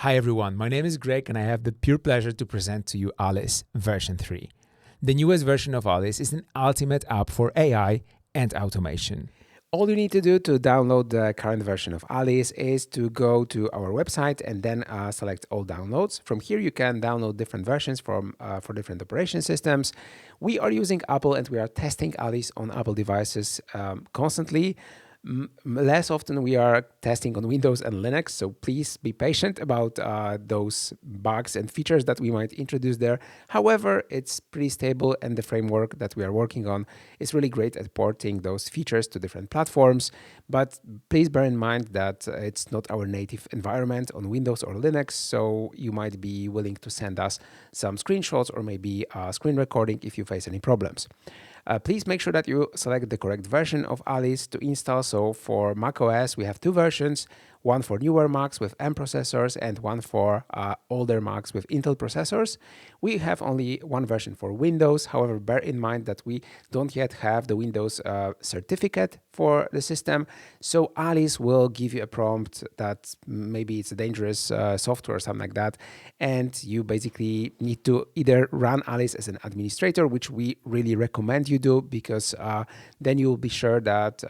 Hi everyone, my name is Greg and I have the pure pleasure to present to you Alice version 3. The newest version of Alice is an ultimate app for AI and automation. All you need to do to download the current version of Alice is to go to our website and then select all downloads. From here, you can download different versions for different operation systems. We are using Apple and we are testing Alice on Apple devices constantly. Less often we are testing on Windows and Linux, so please be patient about those bugs and features that we might introduce there. However, it's pretty stable and the framework that we are working on is really great at porting those features to different platforms. But please bear in mind that it's not our native environment on Windows or Linux, so you might be willing to send us some screenshots or maybe a screen recording if you face any problems. Please make sure that you select the correct version of Alice to install. So for macOS, we have two versions, one for newer Macs with M processors and one for older Macs with Intel processors. We have only one version for Windows. However, bear in mind that we don't yet have the Windows certificate for the system. So Alice will give you a prompt that maybe it's a dangerous software or something like that. And you basically need to either run Alice as an administrator, which we really recommend you do, because then you'll be sure that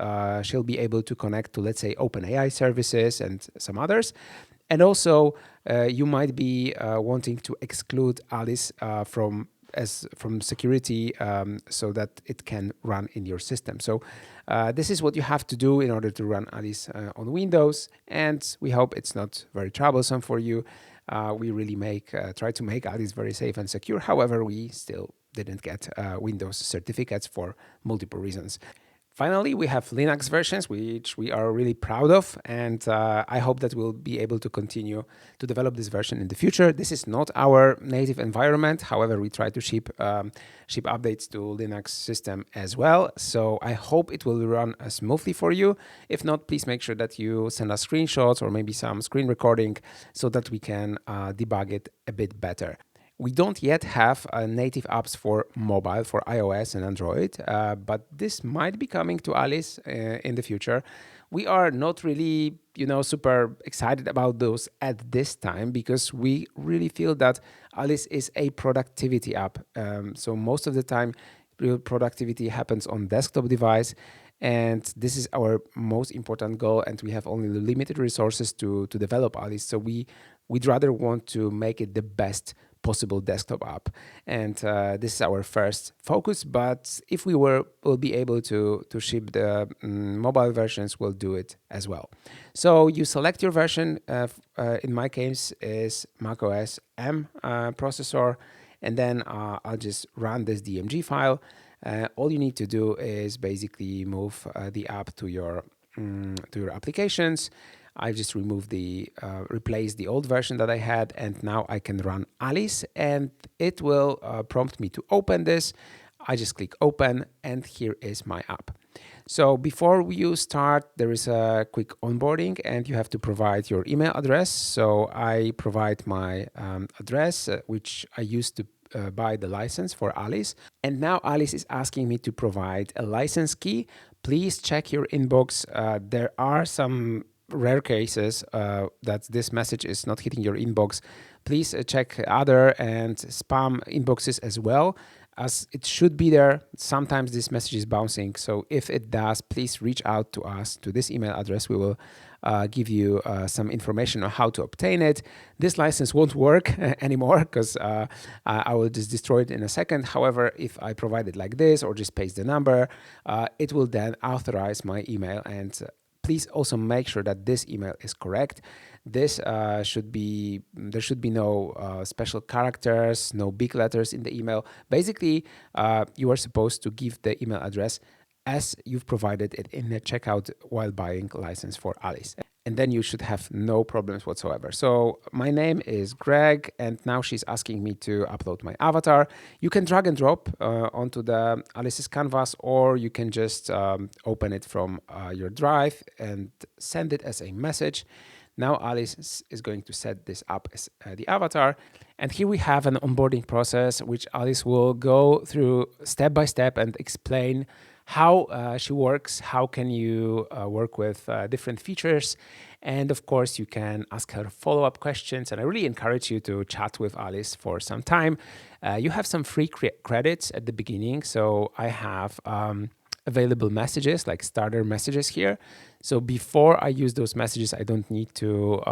she'll be able to connect to, let's say, OpenAI services and some others. And also, you might be wanting to exclude Alice from security so that it can run in your system. So this is what you have to do in order to run Alice on Windows, and we hope it's not very troublesome for you. We really try to make Alice very safe and secure. However, we still didn't get Windows certificates for multiple reasons. Finally, we have Linux versions, which we are really proud of, and I hope that we'll be able to continue to develop this version in the future. This is not our native environment. However, we try to ship updates to Linux system as well. So I hope it will run smoothly for you. If not, please make sure that you send us screenshots or maybe some screen recording so that we can debug it a bit better. We don't yet have native apps for mobile, for iOS and Android, but this might be coming to Alice in the future. We are not really, super excited about those at this time because we really feel that Alice is a productivity app. So most of the time, real productivity happens on desktop device. And this is our most important goal, and we have only limited resources to develop Alice. So we'd rather want to make it the best possible desktop app, and this is our first focus. But if we'll be able to ship the mobile versions, we'll do it as well. So you select your version. In my case, is macOS M processor, and then I'll just run this DMG file. All you need to do is basically move the app to your applications. I just replaced the old version that I had, and now I can run Alice, and it will prompt me to open this. I just click open, and here is my app. So before you start, there is a quick onboarding, and you have to provide your email address. So I provide my address, which I used to buy the license for Alice. And now Alice is asking me to provide a license key. Please check your inbox. There are some rare cases that this message is not hitting your inbox. Please check other and spam inboxes as well, as it should be there. Sometimes this message is bouncing. So if it does, please reach out to us to this email address. We will give you some information on how to obtain it. This license won't work anymore because I will just destroy it in a second. However, if I provide it like this or just paste the number, it will then authorize my email. And please also make sure that this email is correct. There should be no special characters, no big letters in the email. Basically, you are supposed to give the email address as you've provided it in the checkout while buying license for Alice. And then you should have no problems whatsoever. So my name is Greg, and now she's asking me to upload my avatar. You can drag and drop onto the Alice's canvas, or you can just open it from your drive and send it as a message. Now Alice is going to set this up as the avatar. And here we have an onboarding process, which Alice will go through step by step and explain how she works, how can you work with different features. And of course, you can ask her follow-up questions. And I really encourage you to chat with Alice for some time. You have some free credits at the beginning. So I have available messages, like starter messages here. So before I use those messages, I don't need to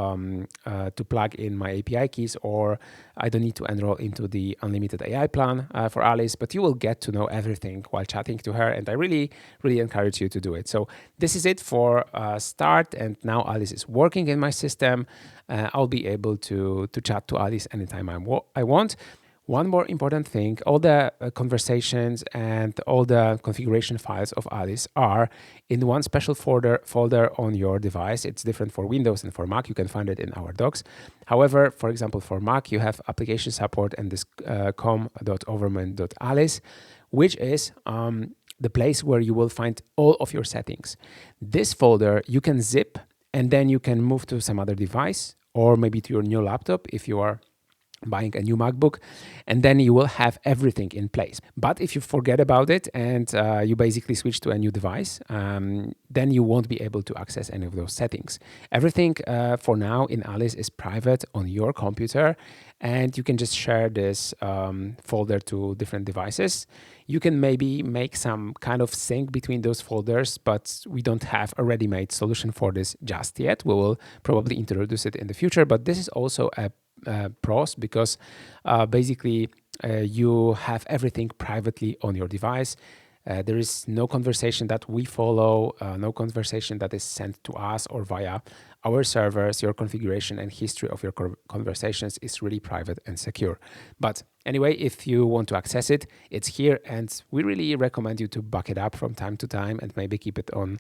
plug in my API keys, or I don't need to enroll into the unlimited AI plan for Alice, but you will get to know everything while chatting to her. And I really, really encourage you to do it. So this is it for start. And now Alice is working in my system. I'll be able to chat to Alice anytime I want. One more important thing, all the conversations and all the configuration files of Alice are in one special folder on your device. It's different for Windows and for Mac. You can find it in our docs. However, for example, for Mac, you have application support and this com.overman.alice, which is the place where you will find all of your settings. This folder you can zip, and then you can move to some other device, or maybe to your new laptop if you are buying a new MacBook, and then you will have everything in place. But if you forget about it and you basically switch to a new device, then you won't be able to access any of those settings. Everything for now in Alice is private on your computer, and you can just share this folder to different devices. You can maybe make some kind of sync between those folders, but we don't have a ready-made solution for this just yet. We will probably introduce it in the future, but this is also a pros, because basically you have everything privately on your device. There is no conversation that we follow, no conversation that is sent to us or via our servers. Your configuration and history of your conversations is really private and secure. But anyway, if you want to access it, it's here, and we really recommend you to back it up from time to time and maybe keep it on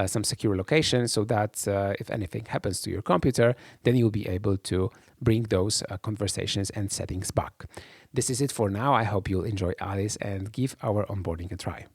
some secure location, so that if anything happens to your computer, then you'll be able to bring those conversations and settings back. This is it for now. I hope you'll enjoy Alice and give our onboarding a try.